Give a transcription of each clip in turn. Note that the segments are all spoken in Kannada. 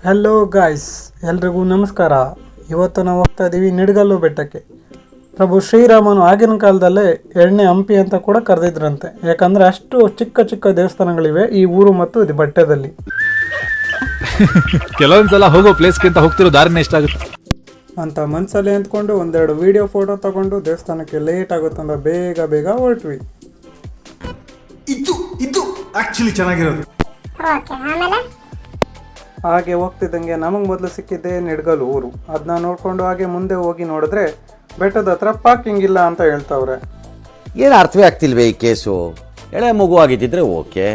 ಹಲೋ ಗಾಯ್ಸ್, ಎಲ್ರಿಗೂ ನಮಸ್ಕಾರ. ಇವತ್ತು ನಾವು ಹೋಗ್ತಾ ಇದ್ದೀವಿ ನಿಡಗಲ್ಲು ಬೆಟ್ಟಕ್ಕೆ. ಪ್ರಭು ಶ್ರೀರಾಮನು ಆಗಿನ ಕಾಲದಲ್ಲೇ ಎಣ್ಣೆ ಹಂಪಿ ಅಂತ ಕೂಡ ಕರೆದಿದ್ರಂತೆ. ಯಾಕಂದರೆ ಅಷ್ಟು ಚಿಕ್ಕ ಚಿಕ್ಕ ದೇವಸ್ಥಾನಗಳಿವೆ ಈ ಊರು ಮತ್ತು ಇದು ಬೆಟ್ಟದಲ್ಲಿ. ಕೆಲವೊಂದ್ಸಲ ಹೋಗೋ ಪ್ಲೇಸ್ಗಿಂತ ಹೋಗ್ತಿರೋ ದಾರಿನೇ ಇಷ್ಟ ಆಗುತ್ತೆ ಅಂತ ಮನಸ್ಸಲ್ಲಿ ಅಂದ್ಕೊಂಡು ಒಂದೆರಡು ವಿಡಿಯೋ ಫೋಟೋ ತಗೊಂಡು ದೇವಸ್ಥಾನಕ್ಕೆ ಲೇಟ್ ಆಗುತ್ತಂದ ಬೇಗ ಹೊರಟ್ವಿ. ಇದು ಆಕ್ಚುಲಿ ಚೆನ್ನಾಗಿರೋದು. ಹಾಗೆ ಹೋಗ್ತಿದ್ದಂಗೆ ನಮಗೆ ಮೊದಲು ಸಿಕ್ಕಿದ್ದೆ ನಿಡಗಲ್ ಊರು. ಅದನ್ನ ನೋಡಿಕೊಂಡು ಹಾಗೆ ಮುಂದೆ ಹೋಗಿ ನೋಡಿದ್ರೆ ಬೆಟ್ಟದ ಹತ್ರ ಪಾರ್ಕಿಂಗ್ ಇಲ್ಲ ಅಂತ ಹೇಳ್ತಾವ್ರೆ. ಏನು ಅರ್ಥವೇ ಆಗ್ತಿಲ್ವೇ ಈ ಕೇಸು? ಎಳೆ ಮಗು ಆಗಿದ್ದಿದ್ರೆ ಓಕೆ,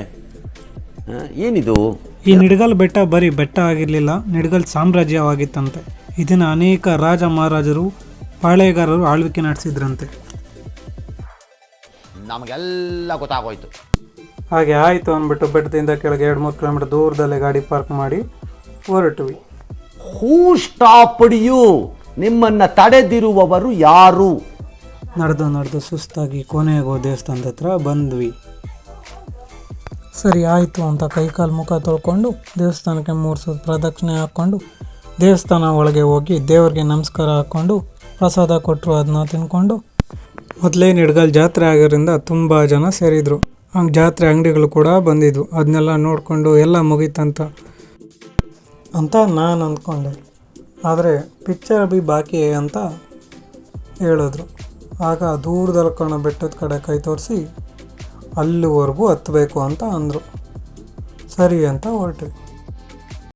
ಏನಿದು? ಈ ನಿಡಗಲ್ ಬೆಟ್ಟ ಬರೀ ಬೆಟ್ಟ ಆಗಿರಲಿಲ್ಲ, ನಿಡಗಲ್ ಸಾಮ್ರಾಜ್ಯವಾಗಿತ್ತಂತೆ. ಇದನ್ನು ಅನೇಕ ರಾಜ ಮಹಾರಾಜರು ಪಾಳೆಗಾರರು ಆಳ್ವಿಕೆ ನಡೆಸಿದ್ರಂತೆ. ನಮಗೆಲ್ಲ ಗೊತ್ತಾಗೋಯ್ತು. ಹಾಗೆ ಆಯಿತು ಅಂದ್ಬಿಟ್ಟು ಬೆಟ್ಟದಿಂದ ಕೆಳಗೆ 2-3 ಕಿಲೋಮೀಟರ್ ದೂರದಲ್ಲೇ ಗಾಡಿ ಪಾರ್ಕ್ ಮಾಡಿ ಹೊರಟ್ವಿ. ಹೂ ಸ್ಟಾಪ್ಡ್ ಯು? ನಿಮ್ಮನ್ನು ತಡೆದಿರುವವರು ಯಾರು? ನಡೆದು ಸುಸ್ತಾಗಿ ಕೊನೆಗೋ ದೇವಸ್ಥಾನದ ಹತ್ರ ಬಂದ್ವಿ. ಸರಿ ಆಯಿತು ಅಂತ ಕೈಕಾಲು ಮುಖ ತೊಳ್ಕೊಂಡು ದೇವಸ್ಥಾನಕ್ಕೆ 3 ಸುತ್ತು ಪ್ರದಕ್ಷಿಣೆ ಹಾಕ್ಕೊಂಡು ದೇವಸ್ಥಾನ ಒಳಗೆ ಹೋಗಿ ದೇವ್ರಿಗೆ ನಮಸ್ಕಾರ ಹಾಕ್ಕೊಂಡು ಪ್ರಸಾದ ಕೊಟ್ಟರು. ಅದನ್ನ ತಿನ್ಕೊಂಡು ಮೊದಲೇ ನಿಡಗಲ್ ಜಾತ್ರೆ ಆಗಿರೋದ್ರಿಂದ ತುಂಬ ಜನ ಸೇರಿದರು. ಹಂಗೆ ಜಾತ್ರೆ ಅಂಗಡಿಗಳು ಕೂಡ ಬಂದಿದ್ವು. ಅದನ್ನೆಲ್ಲ ನೋಡಿಕೊಂಡು ಎಲ್ಲ ಮುಗೀತಂತ ನಾನು ಅಂದ್ಕೊಂಡೆ. ಆದರೆ ಪಿಕ್ಚರ್ ಬಿ ಬಾಕಿ ಅಂತ ಹೇಳಿದ್ರು. ಆಗ ದೂರದಲ್ಲಿ ಕಾಣೋ ಬೆಟ್ಟದ ಕಡೆ ಕೈ ತೋರಿಸಿ ಅಲ್ಲಿವರೆಗೂ ಹತ್ತಬೇಕು ಅಂತ ಅಂದರು. ಸರಿ ಅಂತ ಹೊರಟ್ವಿ.